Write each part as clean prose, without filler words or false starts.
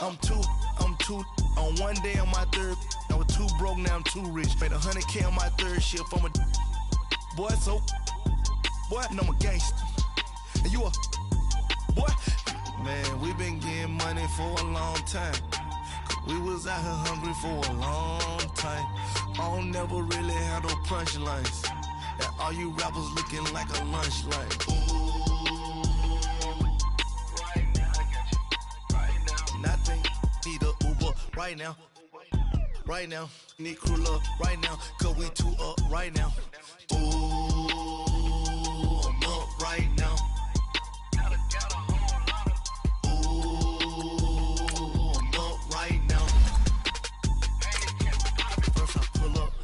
I'm two on one day on my third. I was too broke, now I'm too rich. Made 100K on my third shift from a boy, so boy, and I'm a gangster. And you a boy. Man, we been getting money for a long time. We was out here hungry for a long time. I don't never really have no punchlines. That all you rappers looking like a lunch line. Right now, I got you. Right now, nothing. Need a Uber right now. Right now, need crew up right now. Cause we two up right now. Ooh, I'm up right now.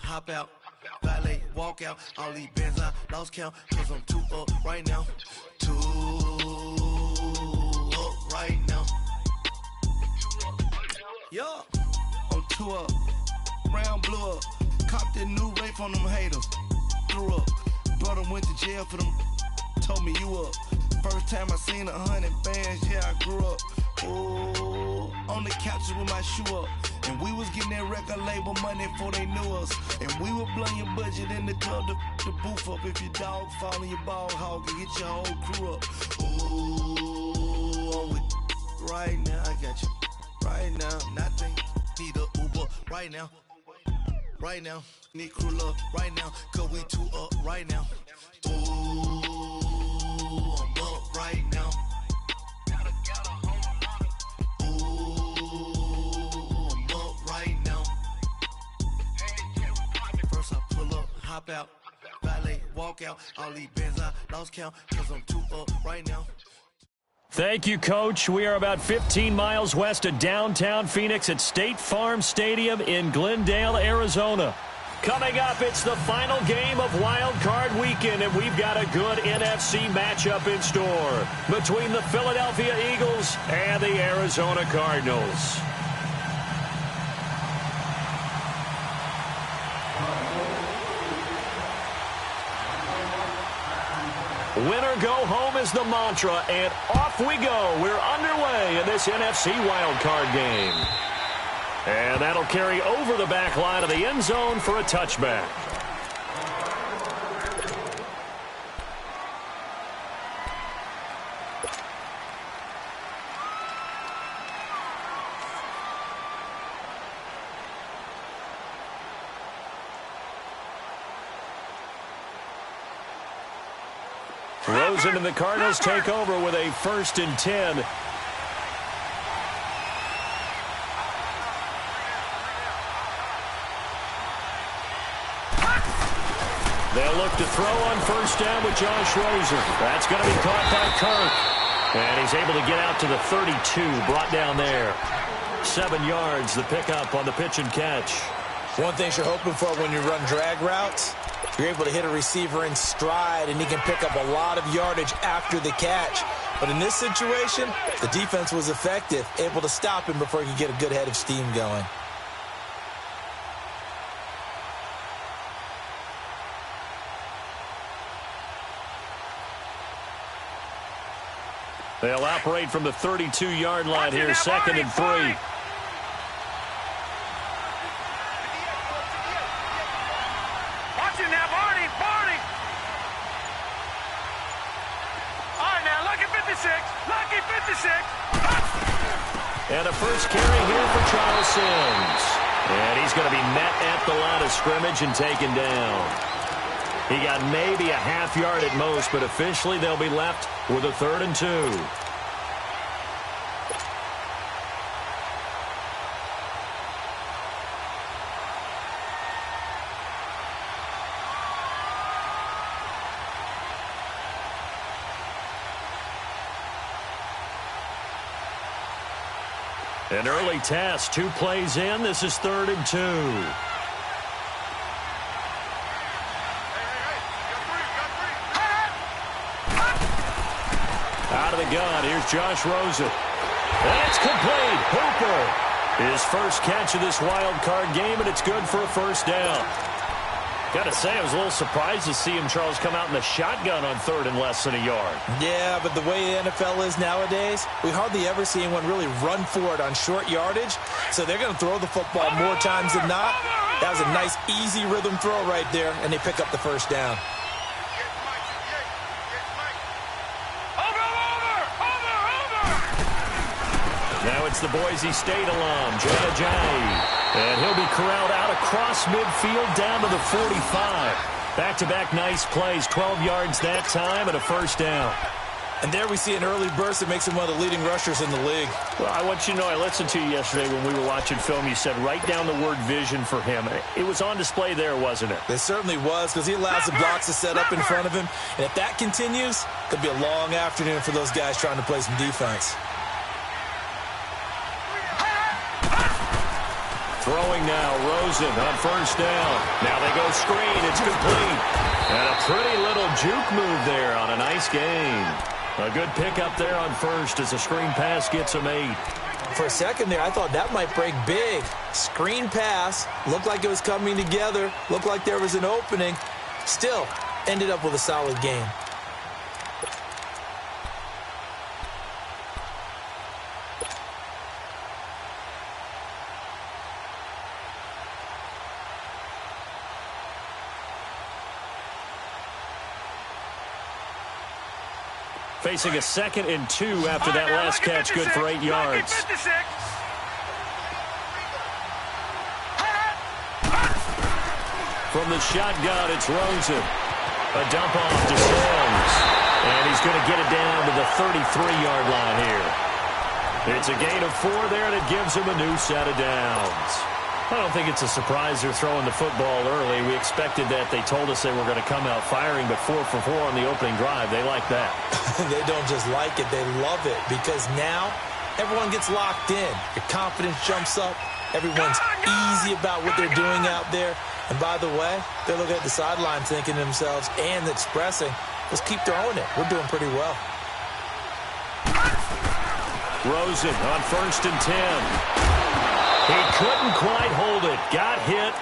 Hop out, valet, walk out, all these bands I lost count, cause I'm two up right now, two up right now, yeah, I'm two up, round blew up, copped that new rape on them haters, threw up, brother went to jail for them, told me you up, first time I seen 100 bands, yeah I grew up, ooh, on the couches with my shoe up. And we was getting that record label money before they knew us. And we would blow your budget in the club to boof up. If your dog fall in your ball hog and get your whole crew up. Ooh, I'm with right now, I got you. Right now, nothing. Need a Uber right now. Right now, need crew up right now. Cause we two up right now. Ooh, I'm up right now. Hop out, valet, walk out, all these bands I lost count, cause I'm two up right now. Thank you, Coach. We are about 15 miles west of downtown Phoenix at State Farm Stadium in Glendale, Arizona. Coming up, it's the final game of Wild Card Weekend, and we've got a good NFC matchup in store between the Philadelphia Eagles and the Arizona Cardinals. Winner go home is the mantra, and off we go. We're underway in this NFC wildcard game. And that'll carry over the back line of the end zone for a touchback. Rosen and the Cardinals take over with a 1st and 10. They'll look to throw on 1st down with Josh Rosen. That's going to be caught by Kirk. And he's able to get out to the 32, brought down there. 7 yards, the pickup on the pitch and catch. One thing you're hoping for when you run drag routes, you're able to hit a receiver in stride, and he can pick up a lot of yardage after the catch. But in this situation, the defense was effective, able to stop him before he could get a good head of steam going. They'll operate from the 32-yard line here, 2nd and 3. And a first carry here for Charles Sims. And he's going to be met at the line of scrimmage and taken down. He got maybe a half yard at most, but officially they'll be left with a 3rd and 2. An early test, 2 plays in. This is 3rd and 2. Out of the gun, here's Josh Rosen. That's complete. Hooper, his first catch of this wild card game, and it's good for a 1st down. Got to say, I was a little surprised to see him, Charles, come out in the shotgun on 3rd and less than a yard. Yeah, but the way the NFL is nowadays, we hardly ever see anyone really run for it on short yardage. So they're going to throw the football more times than not. That was a nice, easy rhythm throw right there, and they pick up the first down. Now it's the Boise State alum, Jay Ajayi. And he'll be corralled out across midfield down to the 45. Back-to-back nice plays, 12 yards that time and a first down. And there we see an early burst that makes him one of the leading rushers in the league. Well, I want you to know, I listened to you yesterday when we were watching film. You said write down the word vision for him. It was on display there, wasn't it? It certainly was, because he allows the blocks to set up in front of him. And if that continues, it could be a long afternoon for those guys trying to play some defense. Throwing now, Rosen on first down. Now they go screen. It's complete. And a pretty little juke move there on a nice gain. A good pickup there on first as a screen pass gets him 8. For a second there, I thought that might break big. Screen pass. Looked like it was coming together. Looked like there was an opening. Still, ended up with a solid gain. Facing a 2nd and 2 after that last catch, good for 8 yards. From the shotgun, it's Rosen. A dump off to Sims. And he's going to get it down to the 33-yard line here. It's a gain of 4 there, and it gives him a new set of downs. I don't think it's a surprise they're throwing the football early. We expected that. They told us they were going to come out firing, but 4 for 4 on the opening drive. They like that. They don't just like it. They love it, because now everyone gets locked in. Your confidence jumps up. Everyone's easy about what they're doing out there. And by the way, they're looking at the sideline thinking to themselves and expressing, let's keep throwing it. We're doing pretty well. Rosen on 1st and 10. He couldn't quite hold it. Got hit.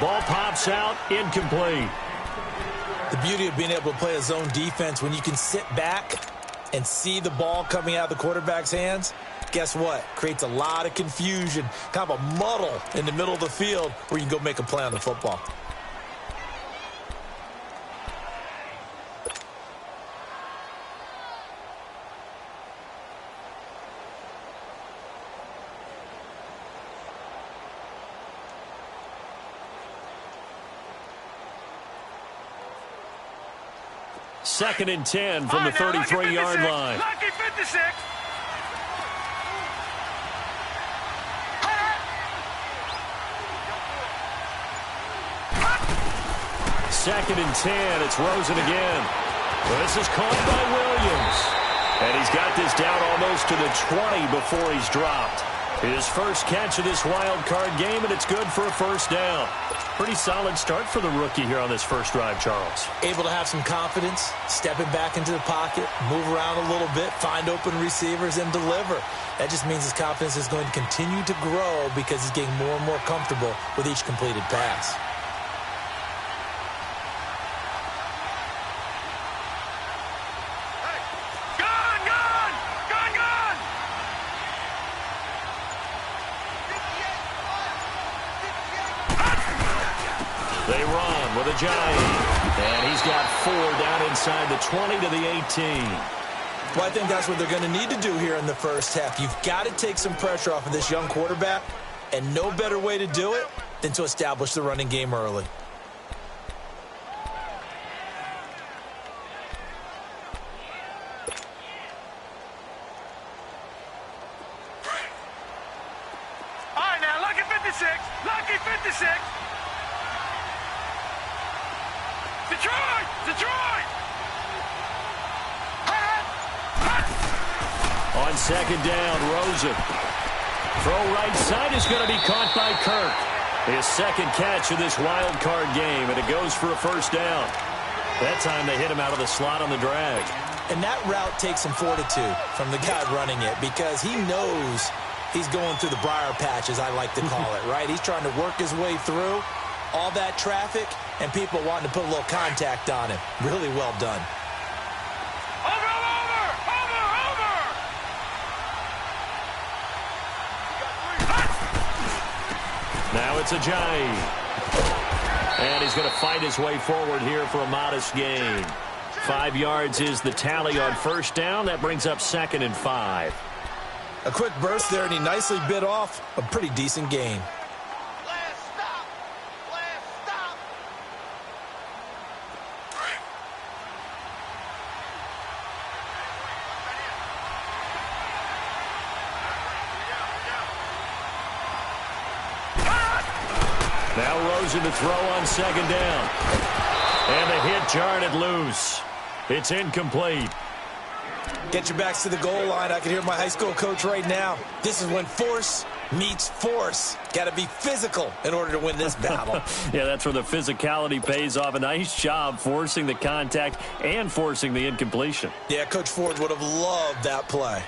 Ball pops out. Incomplete. The beauty of being able to play a zone defense when you can sit back and see the ball coming out of the quarterback's hands, guess what? Creates a lot of confusion, kind of a muddle in the middle of the field where you can go make a play on the football. Second and 10 from the 33-yard line. Lucky 56. Second and 10. It's Rosen again. This is caught by Williams. And he's got this down almost to the 20 before he's dropped. His first catch of this wild card game, and it's good for a first down. Pretty solid start for the rookie here on this first drive, Charles. Able to have some confidence, stepping back into the pocket, move around a little bit, find open receivers, and deliver. That just means his confidence is going to continue to grow because he's getting more and more comfortable with each completed pass. They run with Ajayi, and he's got 4 down inside the 20 to the 18. Well, I think that's what they're going to need to do here in the first half. You've got to take some pressure off of this young quarterback, and no better way to do it than to establish the running game early. All right, now, lucky 56. Lucky 56. Detroit! Detroit! On second down, Rosen. Throw right side is going to be caught by Kirk. His second catch of this wild card game, and it goes for a first down. That time they hit him out of the slot on the drag. And that route takes some fortitude from the guy running it because he knows he's going through the briar patch, as I like to call it, right? He's trying to work his way through all that traffic, and people wanting to put a little contact on him. Really well done. Now it's Ajayi. And he's going to fight his way forward here for a modest gain. 5 yards is the tally on first down. That brings up 2nd and 5. A quick burst there, and he nicely bit off a pretty decent gain. Now Rosen to throw on 2nd down. And the hit jarred it loose. It's incomplete. Get your backs to the goal line. I can hear my high school coach right now. This is when force meets force. Got to be physical in order to win this battle. Yeah, that's where the physicality pays off. A nice job forcing the contact and forcing the incompletion. Yeah, Coach Ford would have loved that play.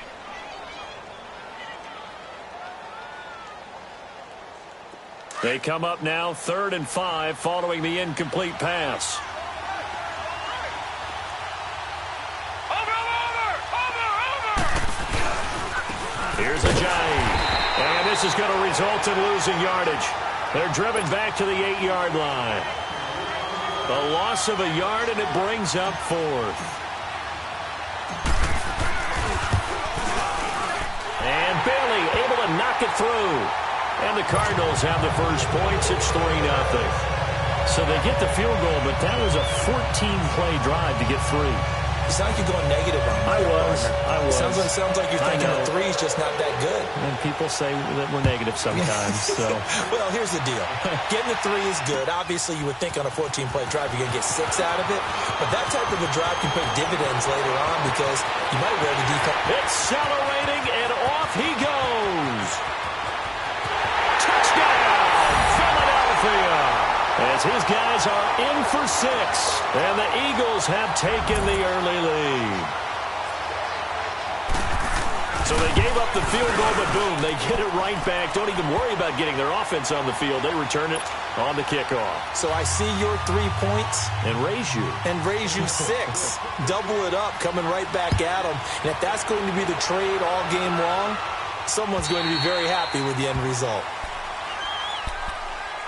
They come up now 3rd and 5 following the incomplete pass. Here's Ajayi. And this is going to result in losing yardage. They're driven back to the 8-yard line. A loss of a yard, and it brings up 4th. And Bailey able to knock it through. And the Cardinals have the first points. It's 3-0. So they get the field goal, but that was a 14-play drive to get 3. You sound like you're going negative on me. I was. Sounds like you're thinking the 3 is just not that good. And people say that we're negative sometimes. So, well, here's the deal. Getting the 3 is good. Obviously, you would think on a 14-play drive you're going to get 6 out of it. But that type of a drive can pay dividends later on because you might wear the defense. Accelerating, and off he goes. Touchdown, Philadelphia. As his guys are in for 6, and the Eagles have taken the early lead. So they gave up the field goal, but boom, they get it right back. Don't even worry about getting their offense on the field. They return it on the kickoff. So I see your 3 points. And raise you 6. Double it up, coming right back at them. And if that's going to be the trade all game long, someone's going to be very happy with the end result.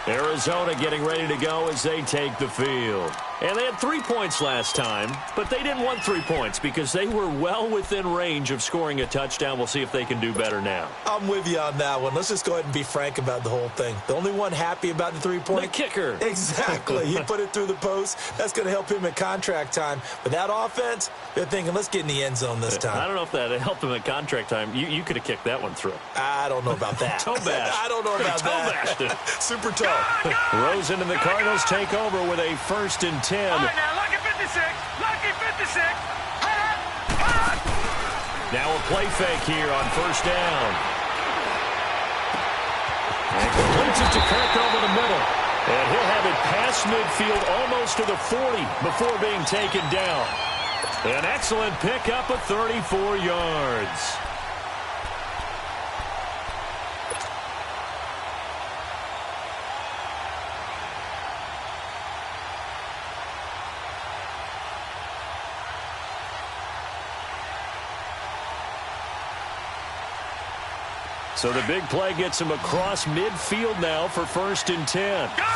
Arizona getting ready to go as they take the field. And they had 3 points last time, but they didn't want 3 points because they were well within range of scoring a touchdown. We'll see if they can do better now. I'm with you on that one. Let's just go ahead and be frank about the whole thing. The only one happy about the 3-point? The kicker. Exactly. He put it through the post. That's going to help him at contract time. But that offense, they're thinking, let's get in the end zone this time. I don't know if that helped him at contract time. You could have kicked that one through. I don't know about that. Toe bash. I don't know about that. Super toe. Rosen and the Cardinals take over with a 1st and 10. All right, now, lucky 56. Lucky 56. Now a play fake here on 1st down. And completes it to Kirk over the middle. And he'll have it past midfield almost to the 40 before being taken down. An excellent pickup of 34 yards. So the big play gets him across midfield now for 1st and 10. Gone!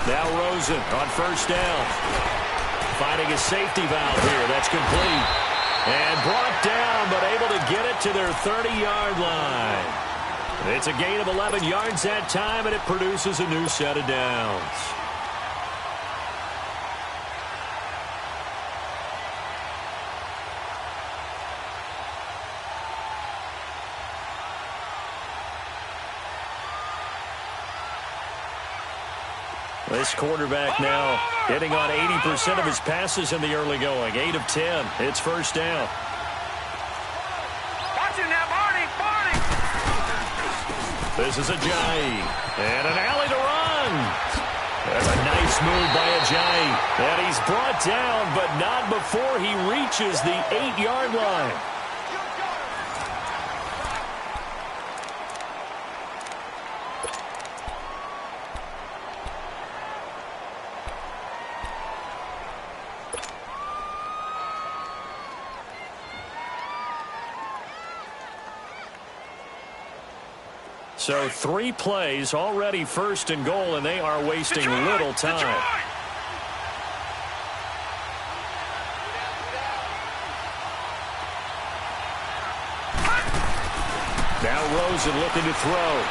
Now Rosen on 1st down. Finding a safety valve here. That's complete. And brought down, but able to get it to their 30-yard line. It's a gain of 11 yards that time, and it produces a new set of downs. This quarterback now hitting on 80% of his passes in the early going. 8 of 10. It's 1st down. Watch it now, Barney! This is Ajayi. And an alley to run. That's a nice move by Ajayi. And he's brought down, but not before he reaches the 8-yard line. So 3 plays, already first and goal, and they are wasting little time. Now Rosen looking to throw.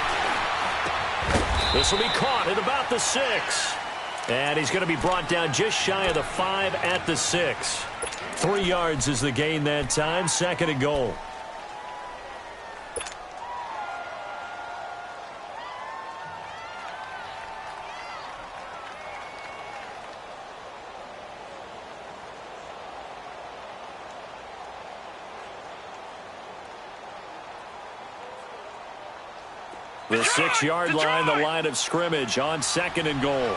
This will be caught at about the 6. And he's going to be brought down just shy of the 5 at the 6. 3 yards is the gain that time, second and goal. The 6-yard line, the line of scrimmage on second and goal.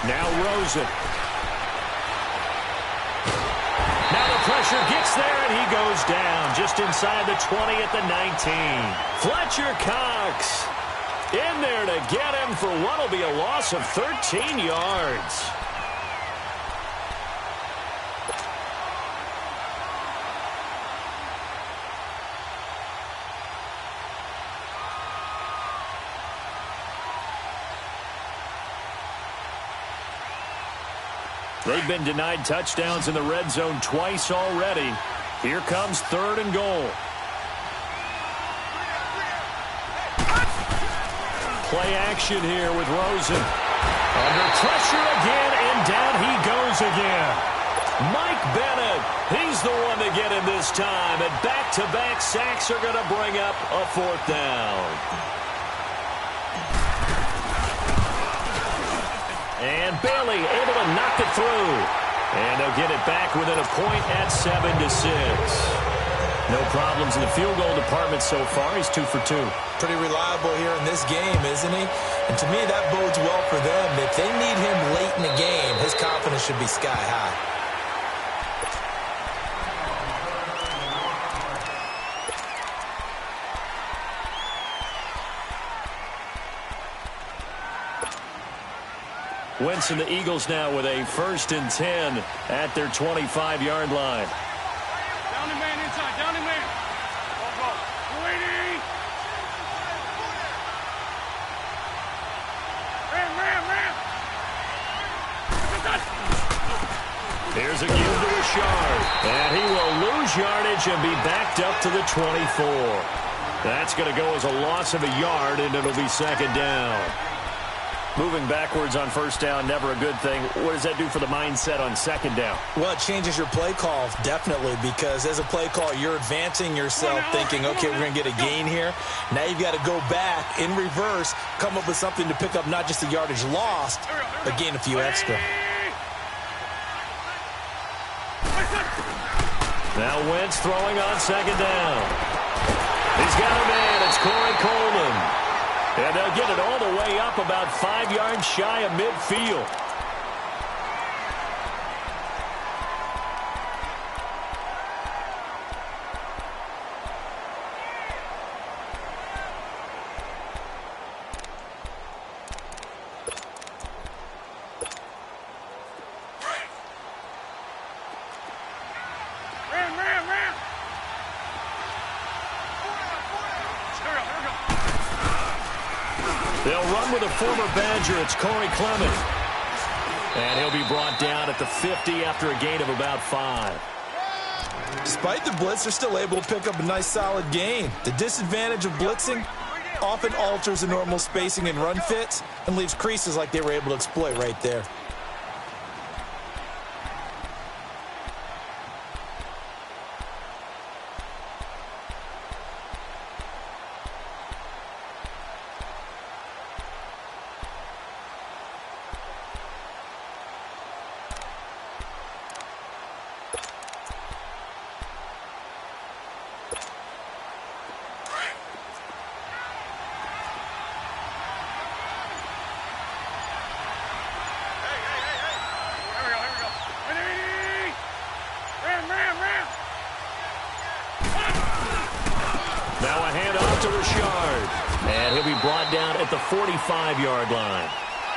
Now Rosen. Now the pressure gets there, and he goes down just inside the 20 at the 19. Fletcher Cox in there to get him for what will be a loss of 13 yards. They've been denied touchdowns in the red zone twice already. Here comes third and goal. Play action here with Rosen. Under pressure again, and down he goes again. Mike Bennett, he's the one to get him this time. And back-to-back sacks are going to bring up a 4th down. And Bailey able to knock it through. And they'll get it back within a point at 7-6. No problems in the field goal department so far. He's 2 for 2. Pretty reliable here in this game, isn't he? And to me, that bodes well for them. If they need him late in the game, his confidence should be sky high. Wentz and the Eagles now with a 1st and 10 at their 25-yard line. Down the man inside, down the man. Go. Waiting. Ram. Here's a give to Richard. And he will lose yardage and be backed up to the 24. That's going to go as a loss of a yard, and it'll be second down. Moving backwards on first down, never a good thing. What does that do for the mindset on second down? Well, it changes your play call, definitely, because as a play call, you're advancing yourself thinking, okay, we're going to get a gain here. Now you've got to go back in reverse, come up with something to pick up not just the yardage lost, but gain a few extra. Now Wentz throwing on second down. He's got a man. It's Corey Coleman. And they'll get it all the way up about 5 yards shy of midfield. Ram. They'll run with a former Badger. It's Corey Clement. And he'll be brought down at the 50 after a gain of about 5. Despite the blitz, they're still able to pick up a nice, solid gain. The disadvantage of blitzing often alters the normal spacing and run fits and leaves creases like they were able to exploit right there. Now a handoff to Richard. And he'll be brought down at the 45-yard line.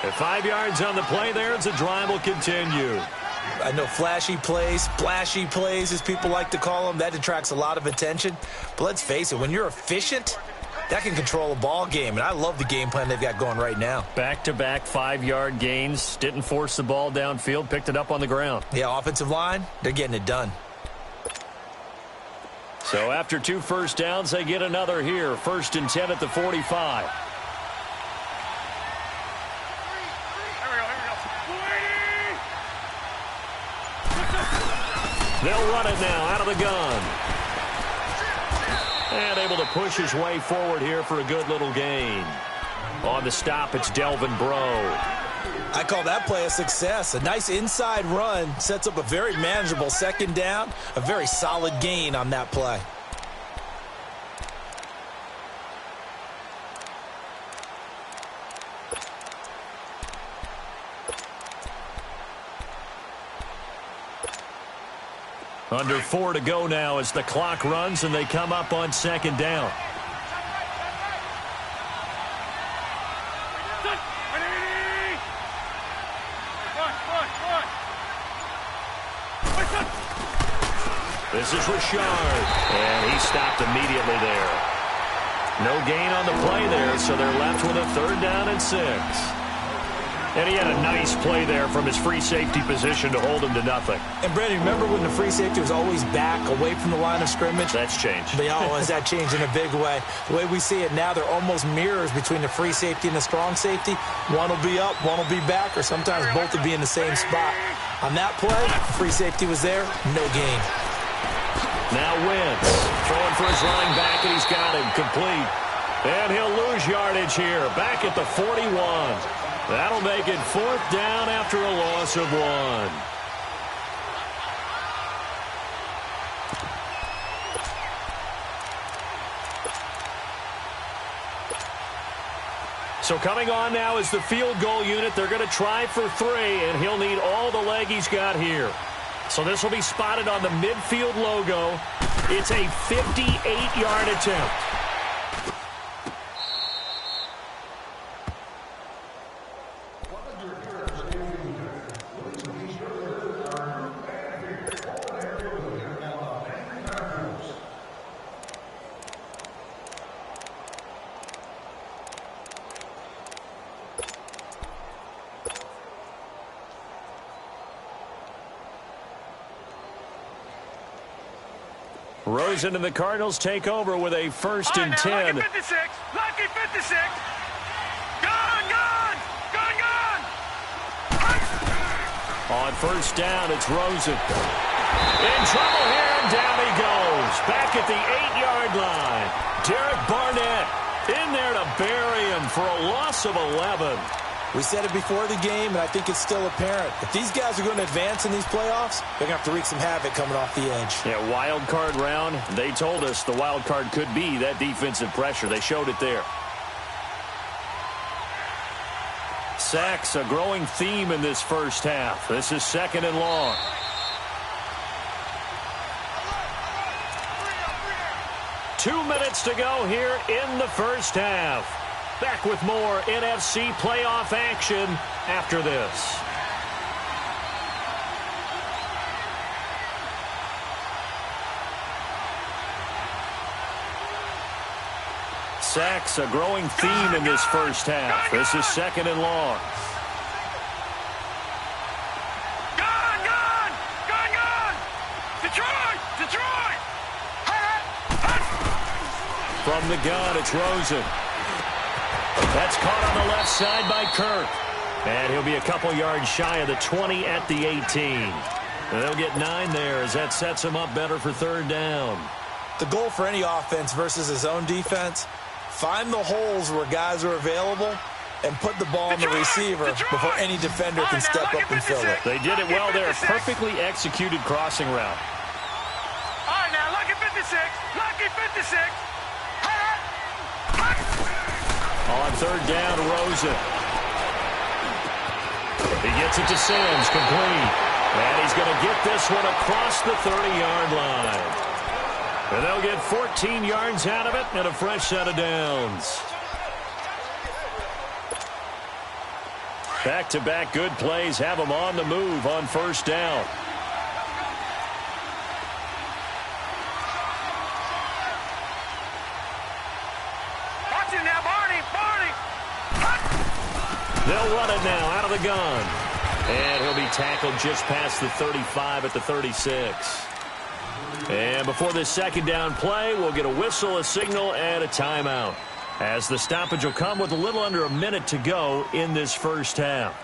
At 5 yards on the play there, as the drive will continue. I know flashy plays, splashy plays, as people like to call them, that attracts a lot of attention. But let's face it, when you're efficient, that can control a ball game, and I love the game plan they've got going right now. Back-to-back 5-yard gains, didn't force the ball downfield, picked it up on the ground. Yeah, offensive line, they're getting it done. So after 2 first downs, they get another here. 1st and 10 at the 45. They'll run it now out of the gun. And able to push his way forward here for a good little gain. On the stop, it's Delvin Breaux. I call that play a success. A nice inside run sets up a very manageable 2nd down. A very solid gain on that play. Under 4 to go now as the clock runs and they come up on 2nd down. This is Richard, and he stopped immediately there. No gain on the play there, so they're left with a 3rd down and 6. And he had a nice play there from his free safety position to hold him to nothing. And, Brandon, remember when the free safety was always back away from the line of scrimmage? That's changed. But has that changed in a big way? The way we see it now, they're almost mirrors between the free safety and the strong safety. One will be up, one will be back, or sometimes both will be in the same spot. On that play, free safety was there, no gain. Now Wentz throwing for his running back, and he's got him complete. And he'll lose yardage here, back at the 41. That'll make it 4th down after a loss of 1. So coming on now is the field goal unit. They're going to try for 3, and he'll need all the leg he's got here. So this will be spotted on the midfield logo. It's a 58-yard attempt. Rosen and the Cardinals take over with a 1st and 10. Lucky 56. Lucky 56. Gone. On 1st down, it's Rosen. In trouble here, and down he goes. Back at the 8-yard line. Derek Barnett in there to bury him for a loss of 11. We said it before the game, and I think it's still apparent. If these guys are going to advance in these playoffs, they're going to have to wreak some havoc coming off the edge. Yeah, wild card round. They told us the wild card could be that defensive pressure. They showed it there. Sacks, a growing theme in this 1st half. This is 2nd and long. Two minutes to go here in the 1st half. Back with more NFC playoff action after this. Sacks, a growing theme in this 1st half. This is 2nd and long. Detroit! From the gun, it's Rosen. That's caught on the left side by Kirk. And he'll be a couple yards shy of the 20 at the 18. And they'll get 9 there as that sets him up better for 3rd down. The goal for any offense versus his own defense, find the holes where guys are available and put the ball on the receiver before any defender can step up and fill it. They did it well there. Perfectly executed crossing route. All right, now, lucky 56. Lucky 56. On 3rd down, Rosen. He gets it to Sims, complete. And he's going to get this one across the 30-yard line. And they'll get 14 yards out of it and a fresh set of downs. Back-to-back good plays have them on the move on first down. Watch it now, Barney! They'll run it now out of the gun. And he'll be tackled just past the 35 at the 36. And before this second down play, we'll get a whistle, a signal, and a timeout, as the stoppage will come with a little under a minute to go in this first half.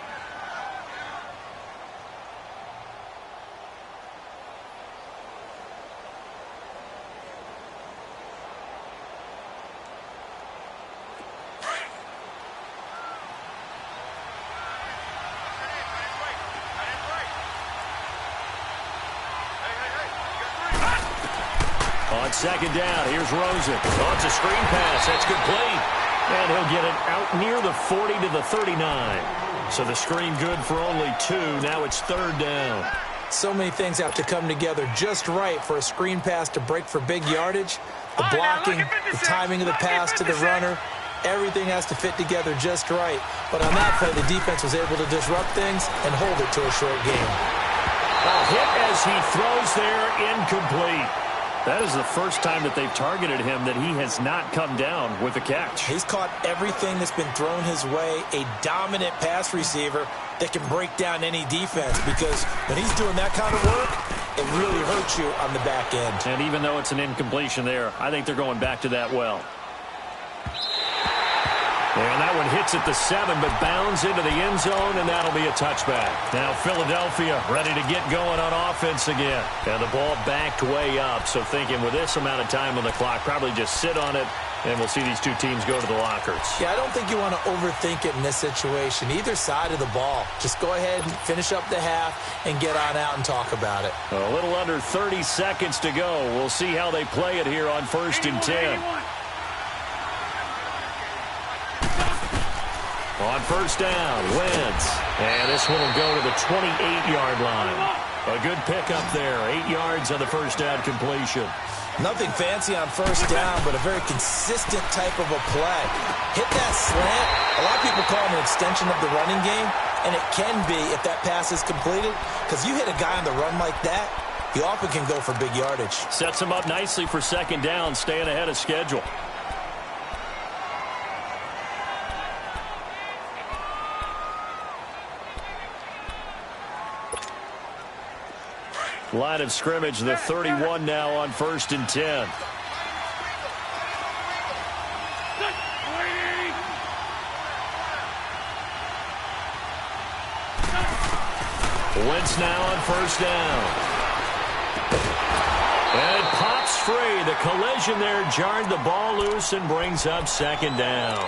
Second down, here's Rosen. Oh, it's a screen pass. That's complete. And he'll get it out near the 40 to the 39. So the screen good for only 2. Now it's third down. So many things have to come together just right for a screen pass to break for big yardage. The blocking, the timing of the pass to the runner, everything has to fit together just right. But on that play, the defense was able to disrupt things and hold it to a short game. A hit as he throws there, incomplete. That is the first time that they've targeted him that he has not come down with a catch. He's caught everything that's been thrown his way, a dominant pass receiver that can break down any defense, because when he's doing that kind of work, it really hurts you on the back end. And even though it's an incompletion there, I think they're going back to that well. And that one hits at the 7, but bounds into the end zone, and that'll be a touchback. Now Philadelphia ready to get going on offense again. And the ball backed way up, so thinking with this amount of time on the clock, probably just sit on it, and we'll see these two teams go to the lockers. Yeah, I don't think you want to overthink it in this situation. Either side of the ball. Just go ahead and finish up the half and get on out and talk about it. A little under 30 seconds to go. We'll see how they play it here on 1st and 10. On first down, Wentz. And this one will go to the 28-yard line. A good pickup there. 8 yards on the first down completion. Nothing fancy on first down, but a very consistent type of a play. Hit that slant. A lot of people call it an extension of the running game, and it can be if that pass is completed, because you hit a guy on the run like that, he often can go for big yardage. Sets him up nicely for second down, staying ahead of schedule. Line of scrimmage, the 31 now on 1st and 10. Wentz now on first down. And it pops free. The collision there jarred the ball loose and brings up second down.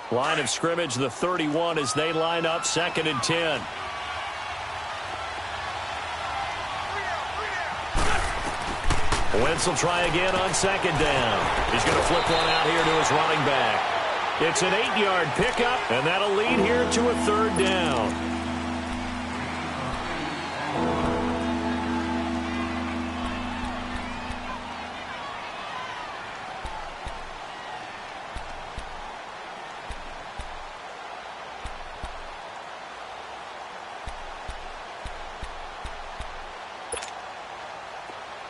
Line of scrimmage, the 31 as they line up 2nd and 10. Wentz will try again on second down. He's going to flip one out here to his running back. It's an 8-yard pickup, and that'll lead here to a third down.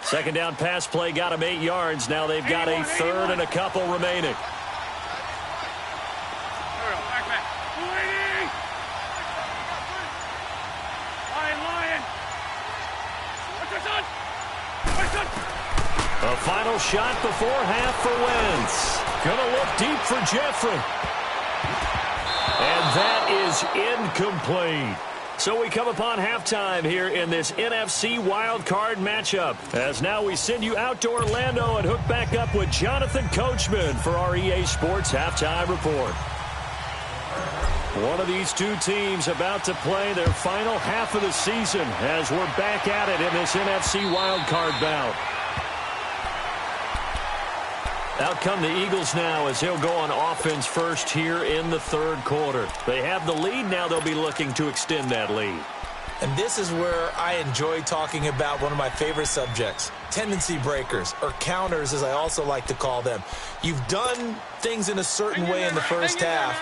Second down pass play got him 8 yards. Now they've got a third and a couple remaining. A final shot before half for Wentz. Gonna look deep for Jeffrey. And that is incomplete. So we come upon halftime here in this NFC wildcard matchup, as now we send you out to Orlando and hook back up with Jonathan Coachman for our EA Sports Halftime Report. One of these two teams about to play their final half of the season as we're back at it in this NFC wildcard bout. Out come the Eagles now as he'll go on offense first here in the third quarter. They have the lead. Now they'll be looking to extend that lead. And this is where I enjoy talking about one of my favorite subjects, tendency breakers, or counters as I also like to call them. You've done things in a certain way in the first half,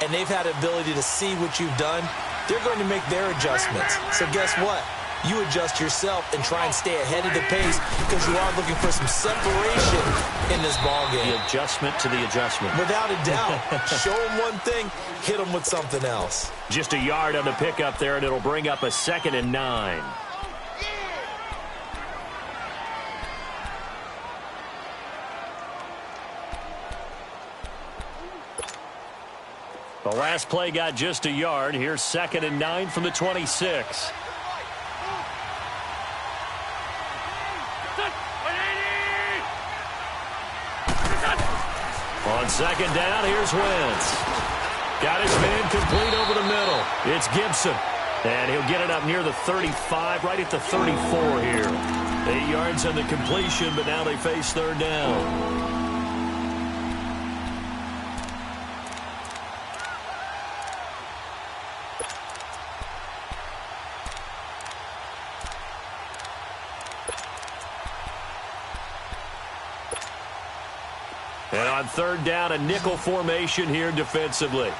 and they've had the ability to see what you've done. They're going to make their adjustments. So guess what? You adjust yourself and try and stay ahead of the pace because you are looking for some separation in this ball game. The adjustment to the adjustment. Without a doubt. Show them one thing, hit them with something else. Just a yard on the pickup there, and it'll bring up a 2nd and 9. The last play got just a yard. Here's 2nd and 9 from the 26. On 2nd down, here's Wentz. Got his man complete over the middle. It's Gibson. And he'll get it up near the 35, right at the 34 here. 8 yards on the completion, but now they face 3rd down. And on 3rd down, a nickel formation here defensively.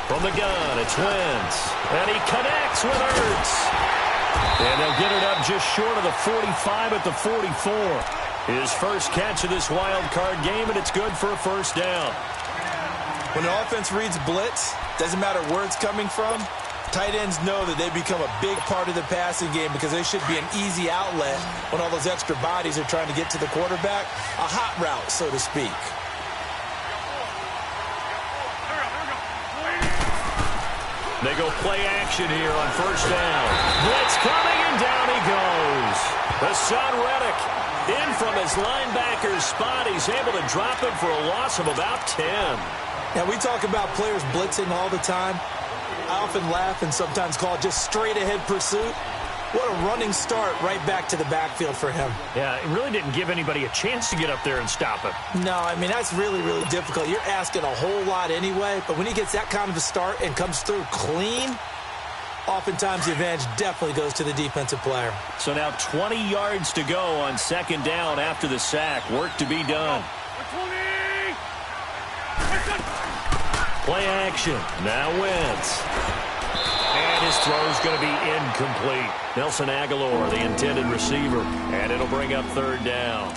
From the gun, it's Wentz. And he connects with Ertz. And they'll get it up just short of the 45 at the 44. His first catch of this wild card game, and it's good for a 1st down. When an offense reads blitz, doesn't matter where it's coming from, tight ends know that they become a big part of the passing game because they should be an easy outlet when all those extra bodies are trying to get to the quarterback. A hot route, so to speak. They go play action here on 1st down. Blitz coming, and down he goes. Hassan Reddick in from his linebacker's spot. He's able to drop him for a loss of about 10. Now, we talk about players blitzing all the time. I often laugh and sometimes call it just straight-ahead pursuit. What a running start right back to the backfield for him. Yeah, it really didn't give anybody a chance to get up there and stop him. No, I mean, that's really, really difficult. You're asking a whole lot anyway, but when he gets that kind of a start and comes through clean, oftentimes the advantage definitely goes to the defensive player. So now 20 yards to go on 2nd down after the sack. Work to be done. Play action. Now Wentz. And his throw's going to be incomplete. Nelson Aguilar, the intended receiver. And it'll bring up 3rd down.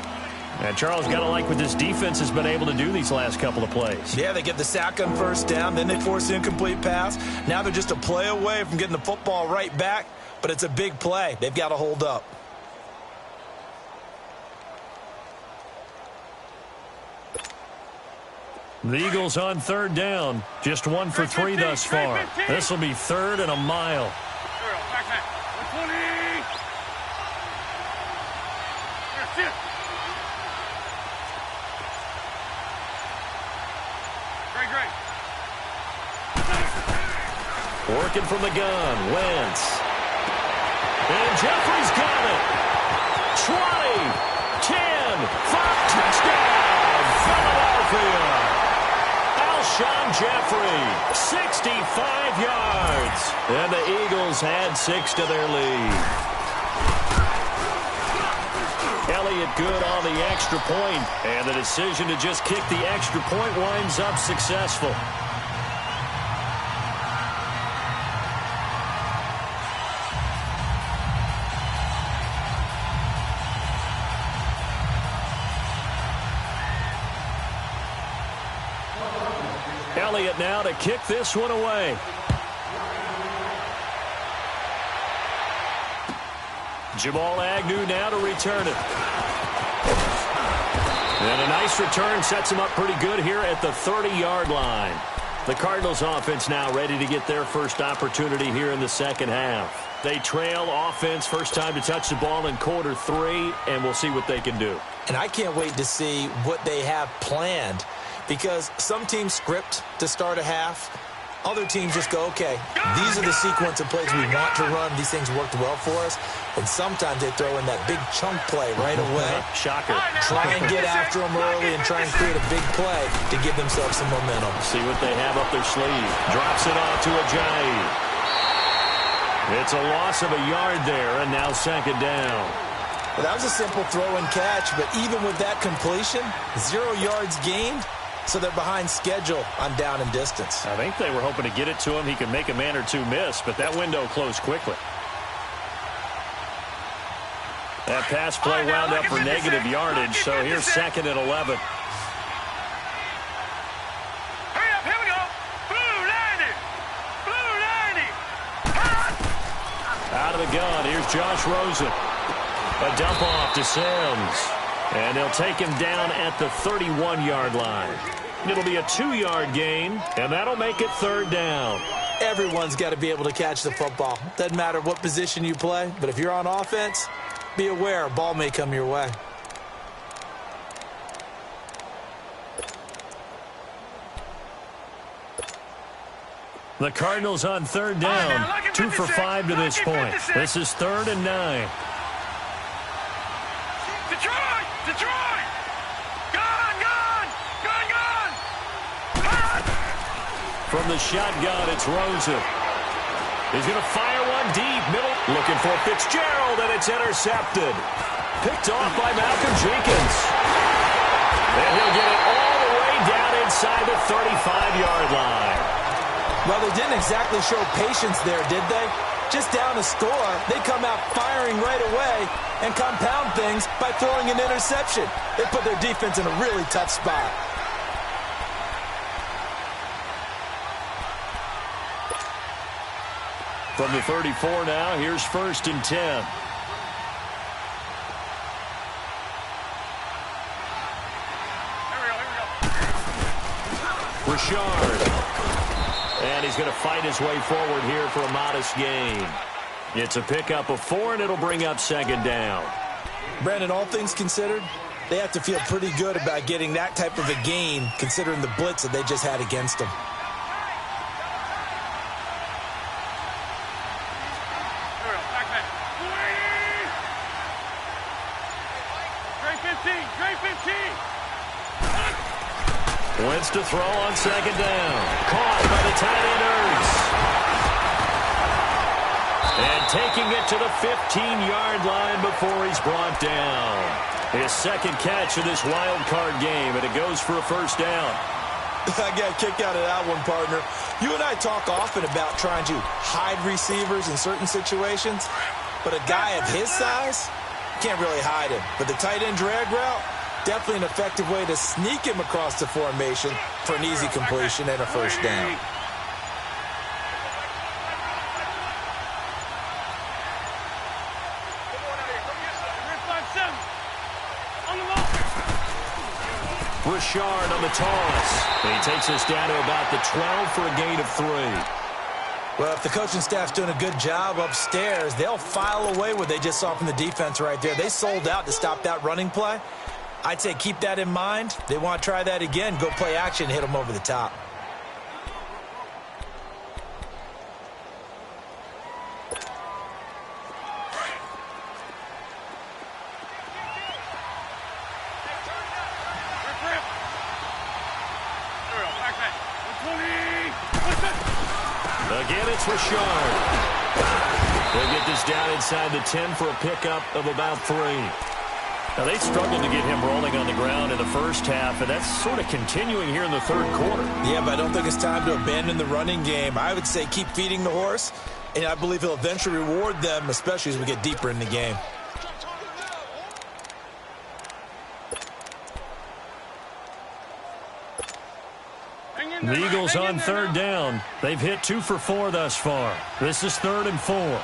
And Charles, got to like what this defense has been able to do these last couple of plays. Yeah, they get the sack on 1st down, then they force the incomplete pass. Now they're just a play away from getting the football right back, but it's a big play. They've got to hold up. The Eagles on 3rd down. Just 1 for 3 thus far. This will be 3rd and a mile. Working from the gun, Wentz. And Jeffrey's got it. 20, 10, 5, touchdown, Philadelphia. Alshon Jeffrey, 65 yards. And the Eagles add 6 to their lead. Elliott good on the extra point, and the decision to just kick the extra point winds up successful. Elliott now to kick this one away. Jamal Agnew now to return it. And a nice return sets him up pretty good here at the 30-yard line. The Cardinals offense now ready to get their first opportunity here in the second half. They trail offense, first time to touch the ball in quarter 3, and we'll see what they can do. And I can't wait to see what they have planned, because some teams script to start a half. Other teams just go, okay, these are the sequence of plays we want to run. These things worked well for us. And sometimes they throw in that big chunk play right away. Shocker. Try and get after them early and try and create a big play to give themselves some momentum. See what they have up their sleeve. Drops it off to Ajayi. It's a loss of a yard there, and now second down. Well, that was a simple throw and catch, but even with that completion, 0 yards gained. So they're behind schedule on down and distance. I think they were hoping to get it to him. He could make a man or two miss, but that window closed quickly. That pass play wound up for negative yardage, so here's second and 11. Hurry up, here we go. Blue 90. Blue 90. Out of the gun, here's Josh Rosen. A dump off to Sims. And they'll take him down at the 31-yard line. It'll be a 2-yard gain, and that'll make it third down. Everyone's got to be able to catch the football. Doesn't matter what position you play, but if you're on offense, be aware a ball may come your way. The Cardinals on third down, 2 for 5 to this point. This is 3rd and 9. Detroit! Gone! From the shotgun, it's Rosen. He's going to fire one deep, middle. Looking for Fitzgerald, and it's intercepted. Picked off by Malcolm Jenkins. And he'll get it all the way down inside the 35-yard line. Well, they didn't exactly show patience there, did they? Just down a score, they come out firing right away and compound things by throwing an interception. They put their defense in a really tough spot. From the 34 now, here's 1st and 10. Richard. And he's going to fight his way forward here for a modest gain. It's a pickup of 4, and it'll bring up second down. Brandon, all things considered, they have to feel pretty good about getting that type of a gain, considering the blitz that they just had against them. Wentz to throw on second down. Caught by the tight end Ertz. And taking it to the 15-yard line before he's brought down. His second catch of this wild card game, and it goes for a first down. I got a kick out of that one, partner. You and I talk often about trying to hide receivers in certain situations, but a guy of his size can't really hide him. But the tight end drag route, definitely an effective way to sneak him across the formation for an easy completion and a first down. Richard on the toss. And he takes us down to about the 12 for a gain of 3. Well, if the coaching staff's doing a good job upstairs, they'll file away what they just saw from the defense right there. They sold out to stop that running play. I'd say keep that in mind. They want to try that again. Go play action, hit them over the top. Again, it's Richard. They'll get this down inside the 10 for a pickup of about 3. Now, they struggled to get him rolling on the ground in the first half, and that's sort of continuing here in the third quarter. Yeah, but I don't think it's time to abandon the running game. I would say keep feeding the horse, and I believe he'll eventually reward them, especially as we get deeper in the game. The Eagles on third down. They've hit 2 for 4 thus far. This is 3rd and 4.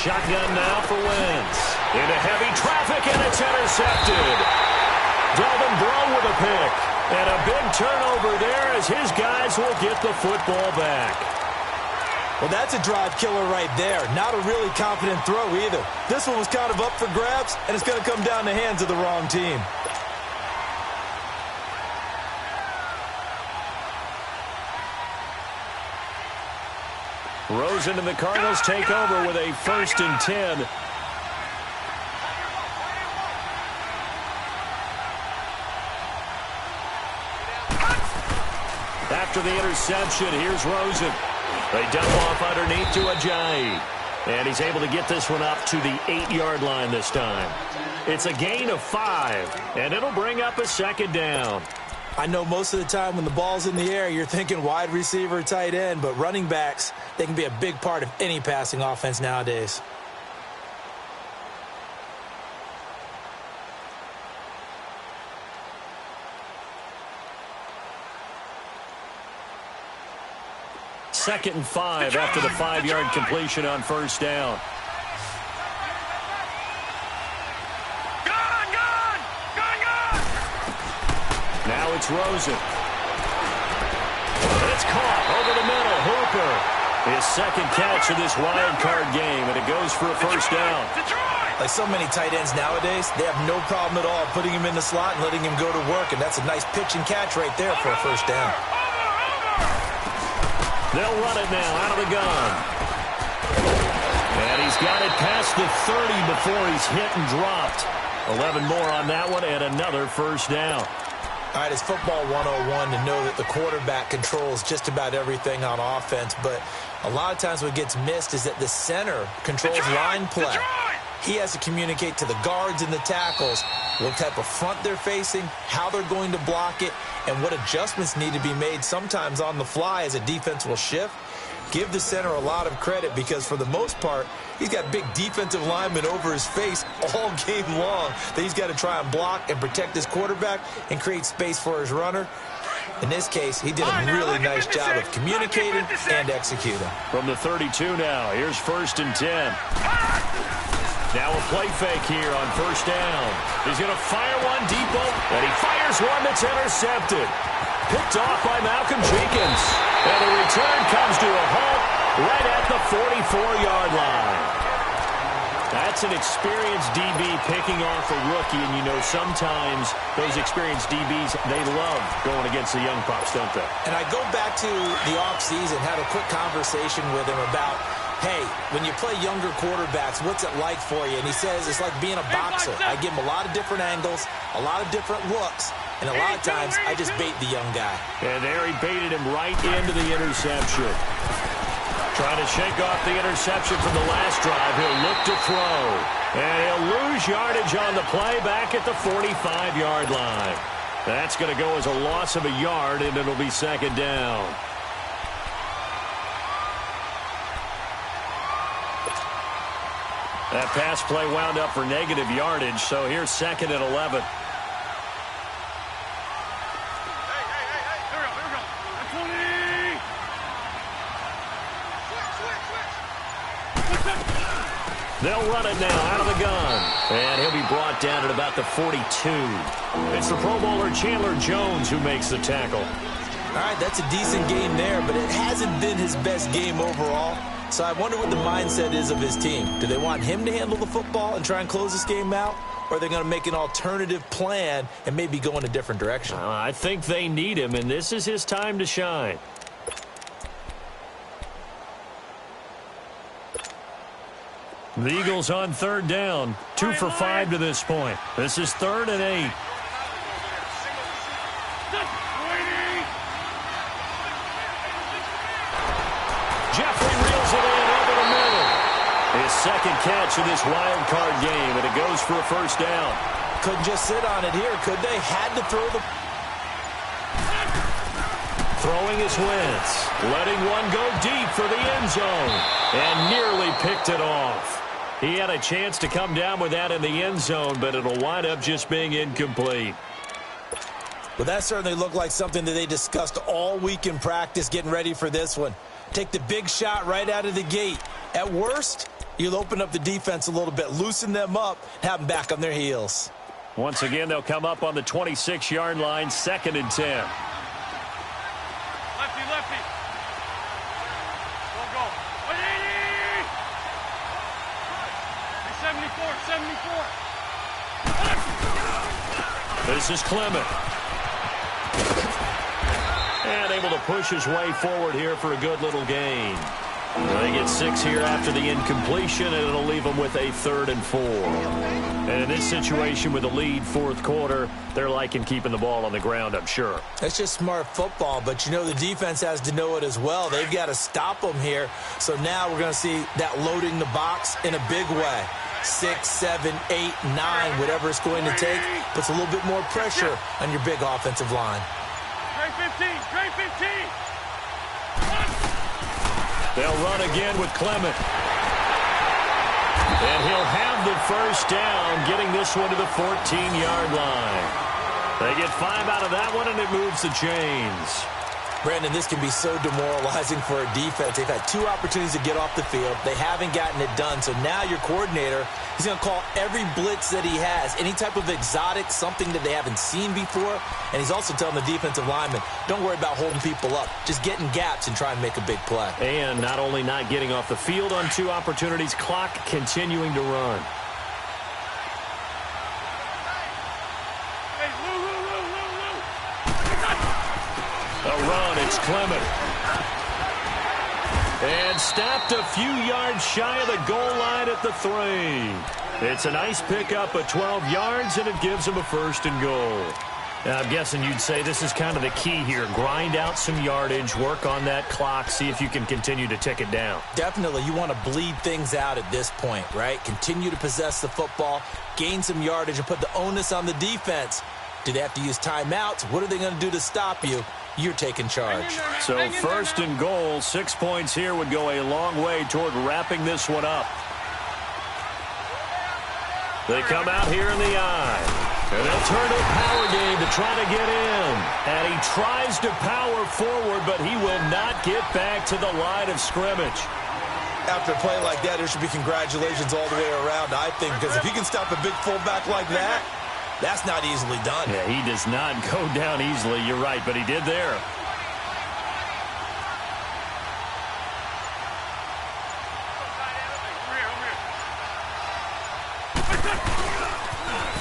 Shotgun now for Wentz. Into heavy traffic, and it's intercepted. Delvin Breaux with a pick. And a big turnover there as his guys will get the football back. Well, that's a drive killer right there. Not a really confident throw either. This one was kind of up for grabs, and it's going to come down the hands of the wrong team. Rosen and the Cardinals take over with a 1st and 10. After the interception, here's Rosen. They dump off underneath to Ajayi. And he's able to get this one up to the 8-yard line this time. It's a gain of 5, and it'll bring up a 2nd down. I know most of the time when the ball's in the air, you're thinking wide receiver, tight end, but running backs, they can be a big part of any passing offense nowadays. Second and 5 after the 5-yard completion on 1st down. Now it's Rosen. It's caught over the middle. Hooper. His 2nd catch of this wild card game, and it goes for a 1st down. Like so many tight ends nowadays, they have no problem at all putting him in the slot and letting him go to work, and that's a nice pitch and catch right there for a 1st down. They'll run it now out of the gun. And he's got it past the 30 before he's hit and dropped. 11 more on that one and another 1st down. All right, it's football 101 to know that the quarterback controls just about everything on offense, but a lot of times what gets missed is that the center controls line play. He has to communicate to the guards and the tackles what type of front they're facing, how they're going to block it, and what adjustments need to be made sometimes on the fly as a defense will shift. Give the center a lot of credit because for the most part, he's got big defensive linemen over his face all game long that he's got to try and block and protect his quarterback and create space for his runner. In this case, he did a really nice job of communicating and executing. From the 32 now, here's 1st and 10. Now a play fake here on 1st down. He's going to fire one deep, and he fires one that's intercepted. Picked off by Malcolm Jenkins. And the return comes to a halt right at the 44-yard line. That's an experienced DB picking off a rookie, and you know sometimes those experienced DBs, they love going against the young pups, don't they? And I go back to the offseason, had a quick conversation with him about, hey, when you play younger quarterbacks, what's it like for you? And he says it's like being a boxer. I give him a lot of different angles, a lot of different looks, and a lot of times I just bait the young guy. And there he baited him right into the interception. Trying to shake off the interception from the last drive. He'll look to throw. And he'll lose yardage on the play back at the 45-yard line. That's going to go as a loss of a yard, and it'll be 2nd down. That pass play wound up for negative yardage, so here's 2nd and 11. They'll run it now out of the gun. And he'll be brought down at about the 42. It's the Pro Bowler Chandler Jones who makes the tackle. All right, that's a decent game there, but it hasn't been his best game overall. So I wonder what the mindset is of his team. Do they want him to handle the football and try and close this game out? Or are they going to make an alternative plan and maybe go in a different direction? I think they need him, and this is his time to shine. The Eagles on 3rd down. 2 for 5 to this point. This is 3rd and 8. Jeffrey reels it in over the middle. His 2nd catch of this wild card game, and it goes for a 1st down. Couldn't just sit on it here, could they? Had to throw the... Throwing his Wentz. Letting one go deep for the end zone. And nearly picked it off. He had a chance to come down with that in the end zone, but it'll wind up just being incomplete. Well, that certainly looked like something that they discussed all week in practice getting ready for this one. Take the big shot right out of the gate. At worst, You'll open up the defense a little bit, loosen them up, have them back on their heels. Once again, they'll come up on the 26-yard line, 2nd and 10. Lefty, lefty. Go. 74, 74. This is Clement. And able to push his way forward here for a good little gain. They get 6 here after the incompletion, and it'll leave them with a 3rd and 4. And in this situation with the lead 4th quarter, they're liking keeping the ball on the ground, I'm sure. It's just smart football, but you know the defense has to know it as well. They've got to stop them here. So now we're going to see that loading the box in a big way. 6, 7, 8, 9, whatever it's going to take, puts a little bit more pressure on your big offensive line. Straight 15, straight 15. They'll run again with Clement. And he'll have the first down, getting this one to the 14-yard line. They get 5 out of that one, and it moves the chains. Brandon, this can be so demoralizing for a defense. They've had 2 opportunities to get off the field. They haven't gotten it done. So now your coordinator, he's going to call every blitz that he has, any type of exotic, something that they haven't seen before. And he's also telling the defensive lineman, don't worry about holding people up. Just get in gaps and try and make a big play. And not only not getting off the field on 2 opportunities, clock continuing to run. A run, it's Clement. And stopped a few yards shy of the goal line at the 3. It's a nice pickup of 12 yards, and it gives them a 1st and goal. Now, I'm guessing you'd say this is kind of the key here. Grind out some yardage, work on that clock, see if you can continue to tick it down. Definitely, you want to bleed things out at this point, right? Continue to possess the football, gain some yardage, and put the onus on the defense. Do they have to use timeouts? What are they going to do to stop you? You're taking charge. So 1st and goal, 6 points here would go a long way toward wrapping this one up. They come out here in the eye. And they'll turn to a power game to try to get in. And he tries to power forward, but he will not get back to the line of scrimmage. After a play like that, there should be congratulations all the way around, I think, because if you can stop a big fullback like that, that's not easily done. Yeah, he does not go down easily. You're right, but he did there.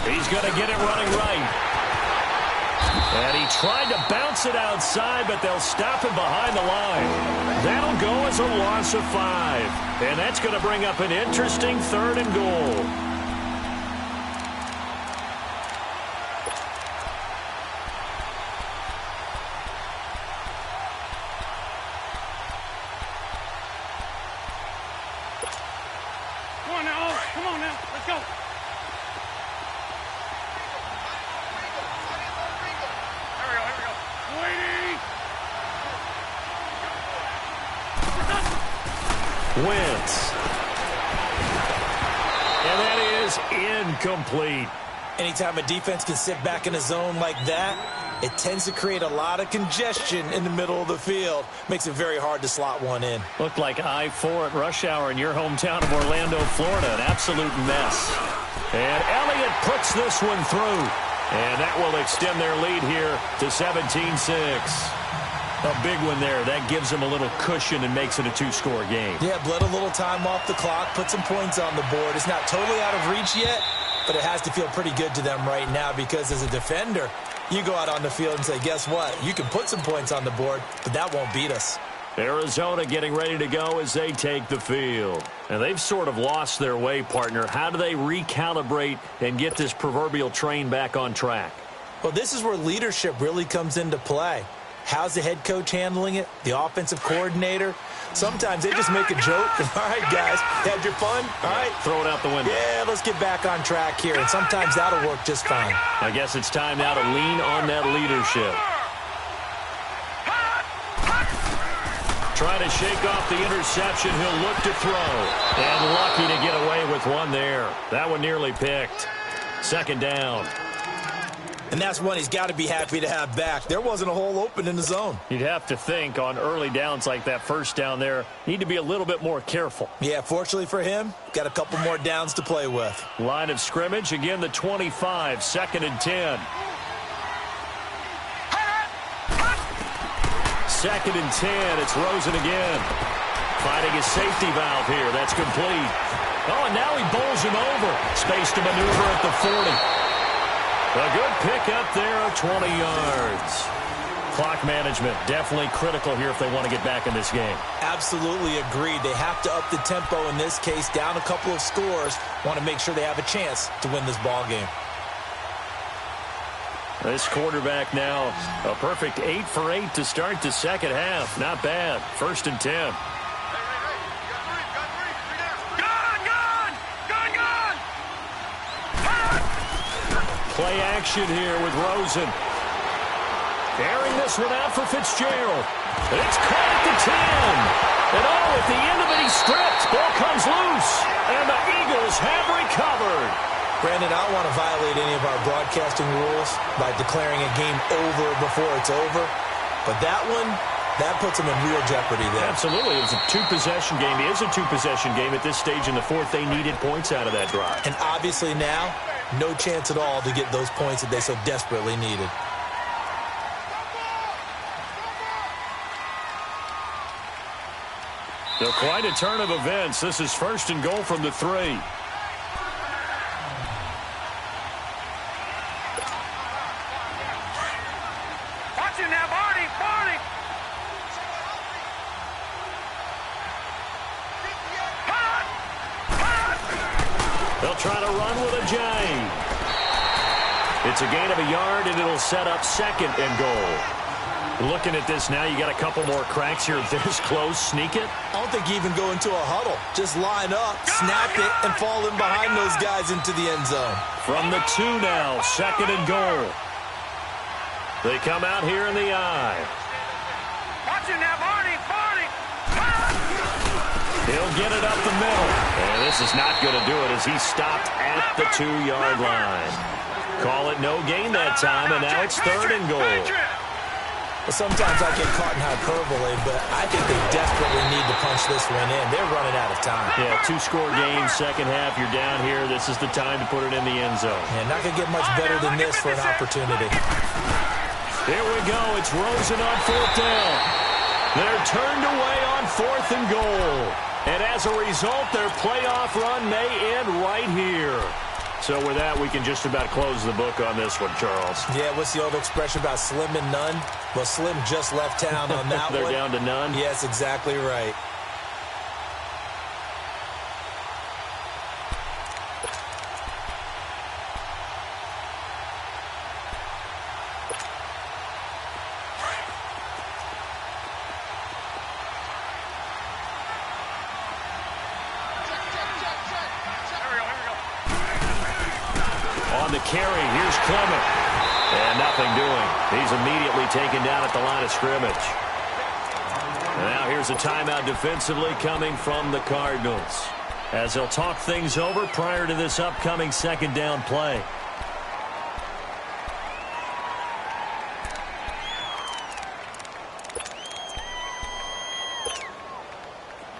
He's going to get it running right. And he tried to bounce it outside, but they'll stop him behind the line. That'll go as a loss of 5. And that's going to bring up an interesting 3rd and goal. Come on now, let's go. Here we go. Wentz. And that is incomplete. Anytime a defense can sit back in a zone like that, it tends to create a lot of congestion in the middle of the field. Makes it very hard to slot one in. Looked like I-4 at rush hour in your hometown of Orlando, Florida. An absolute mess. And Elliott puts this one through. And that will extend their lead here to 17-6. A big one there. That gives them a little cushion and makes it a 2-score game. Yeah, bled a little time off the clock, put some points on the board. It's not totally out of reach yet, but it has to feel pretty good to them right now because as a defender, you go out on the field and say, guess what? You can put some points on the board, but that won't beat us. Arizona getting ready to go as they take the field. And they've sort of lost their way, partner. How do they recalibrate and get this proverbial train back on track? Well, this is where leadership really comes into play. How's the head coach handling it? The offensive coordinator? Sometimes they just make a joke. All right, guys, had your fun? All right. Throw it out the window. Yeah, let's get back on track here. And sometimes that'll work just fine. I guess it's time now to lean on that leadership. Trying to shake off the interception. He'll look to throw. And lucky to get away with one there. That one nearly picked. 2nd down. And that's one he's got to be happy to have back. There wasn't a hole open in the zone. You'd have to think on early downs like that first down there, need to be a little bit more careful. Yeah, fortunately for him, got a couple more downs to play with. Line of scrimmage, again the 25, 2nd and 10. 2nd and 10, it's Rosen again. Finding his safety valve here, that's complete. Oh, and now he bowls him over. Space to maneuver at the 40. A good pickup there, 20 yards. Clock management, definitely critical here if they want to get back in this game. Absolutely agreed. They have to up the tempo in this case, down a couple of scores. Want to make sure they have a chance to win this ball game. This quarterback now, a perfect 8 for 8 to start the second half. Not bad. 1st and 10. Play action here with Rosen. Airing this one out for Fitzgerald. It's caught at the 10. And at the end of it, he stripped. Ball comes loose. And the Eagles have recovered. Brandon, I don't want to violate any of our broadcasting rules by declaring a game over before it's over. But that one, that puts them in real jeopardy there. Absolutely. It was a two-possession game. It is a two-possession game at this stage in the fourth. They needed points out of that drive. And obviously now, no chance at all to get those points that they so desperately needed. So quite a turn of events. This is 1st and goal from the 3. Watch it now, Barney! Barney! They'll try to run with a J. It's a gain of a yard, and it'll set up 2nd and goal. Looking at this now, you got a couple more cracks here. This close, sneak it. I don't think you even go into a huddle. Just line up, snap it, and fall in behind those guys into the end zone. From the 2 now, 2nd and goal. They come out here in the eye. Watch it now, Barney! Barney! He'll get it up the middle. And this is not going to do it as he stopped at the 2-yard line. Call it no gain that time, and now it's 3rd and goal. Well, sometimes I get caught in hyperbole, but I think they desperately need to punch this one in. They're running out of time. Yeah, 2-score game, second half. You're down here. This is the time to put it in the end zone. Yeah, not going to get much better than this for an opportunity. Here we go. It's Rosen on 4th down. They're turned away on 4th and goal. And as a result, their playoff run may end right here. So with that, we can just about close the book on this one, Charles. Yeah, what's the old expression about slim and none? Well, Slim just left town on that They're one. down to none? Yes, exactly right. On the carry, here's Clement. And nothing doing. He's immediately taken down at the line of scrimmage. And now here's a timeout defensively coming from the Cardinals, as they'll talk things over prior to this upcoming 2nd down play.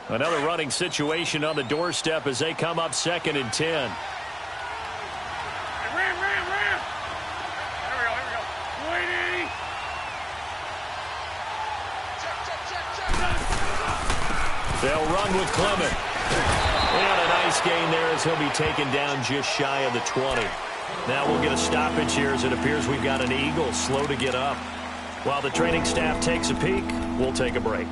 Another running situation on the doorstep as they come up 2nd and 10. They'll run with Clement. And a nice gain there as he'll be taken down just shy of the 20. Now we'll get a stoppage here as it appears we've got an Eagle slow to get up. While the training staff takes a peek, we'll take a break.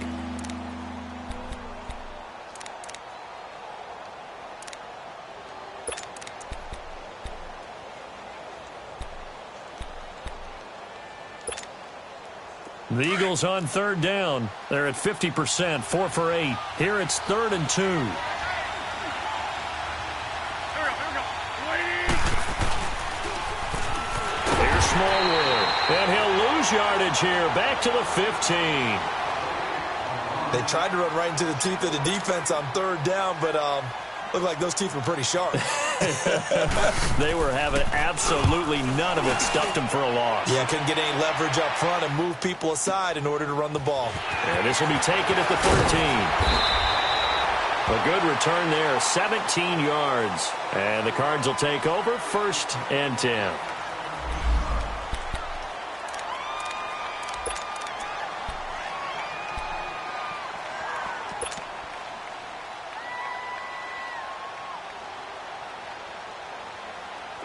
The Eagles on 3rd down. They're at 50%, 4 for 8. Here it's 3rd and 2. Here's Smallwood. And he'll lose yardage here. Back to the 15. They tried to run right into the teeth of the defense on 3rd down, but looked like those teeth were pretty sharp. They wwere having absolutely none of it. Stuffed them for a loss. Yeah, couldn't get any leverage up front and move people aside in order to run the ball. And this will be taken at the 13. A good return there, 17 yards. And the Cards will take over, 1st and 10.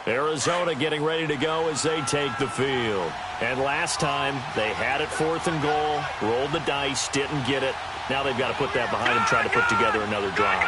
Arizona getting ready to go as they take the field. And last time, they had it 4th and goal, rolled the dice, didn't get it. Now they've got to put that behind them, try to put together another drive.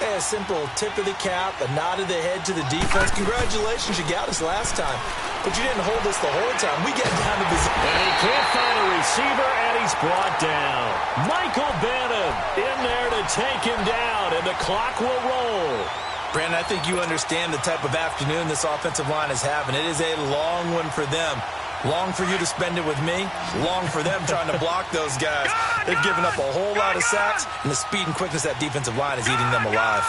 Hey, a simple tip of the cap, a nod of the head to the defense. Congratulations, you got us last time. But you didn't hold us the whole time. We get down to this. And he can't find a receiver, and he's brought down. Michael Bannon in there to take him down, and the clock will roll. Brandon, I think you understand the type of afternoon this offensive line is having. It is a long one for them. Long for you to spend it with me. Long for them trying to block those guys. They've given up a whole lot of sacks, and the speed and quickness of that defensive line is eating them alive.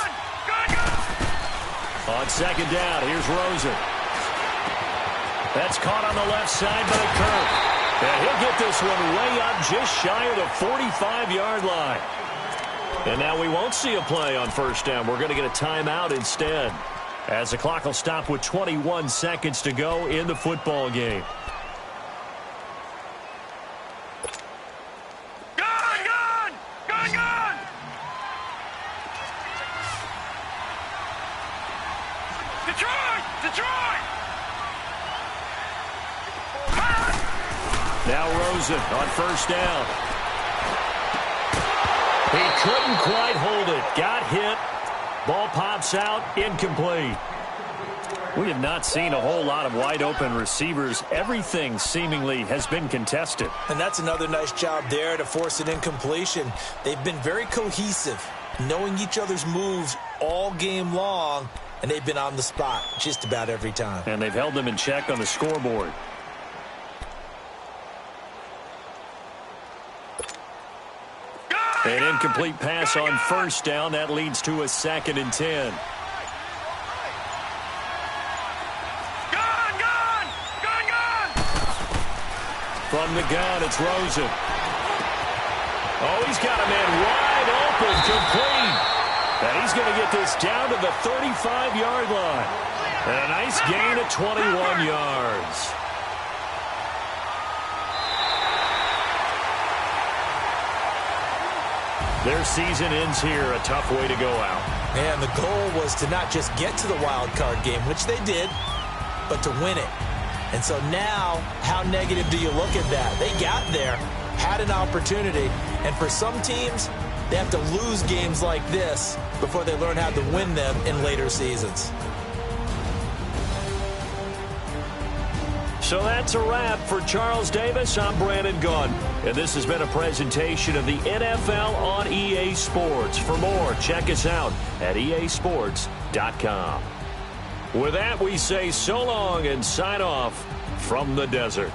On 2nd down, here's Rosen. That's caught on the left side by Kirk. And he'll get this one way up just shy of the 45-yard line. And now we won't see a play on 1st down. We're going to get a timeout instead, as the clock will stop with 21 seconds to go in the football game. Now Rosen on 1st down. He couldn't quite hold it. Got hit. Ball pops out. Incomplete. We have not seen a whole lot of wide-open receivers. Everything seemingly has been contested. And that's another nice job there to force an incompletion. They've been very cohesive, knowing each other's moves all game long, and they've been on the spot just about every time. And they've held them in check on the scoreboard. An incomplete pass on 1st down. That leads to a 2nd and 10. From the gun, it's Rosen. Oh, he's got a man wide open, complete. And he's going to get this down to the 35-yard line. And a nice gain of 21 yards. Their season ends here, a tough way to go out. And the goal was to not just get to the wild card game, which they did, but to win it. And so now, how negative do you look at that? They got there, had an opportunity, and for some teams, they have to lose games like this before they learn how to win them in later seasons. So that's a wrap for Charles Davis. I'm Brandon Gunn, and this has been a presentation of the NFL on EA Sports. For more, check us out at easports.com. With that, we say so long and sign off from the desert.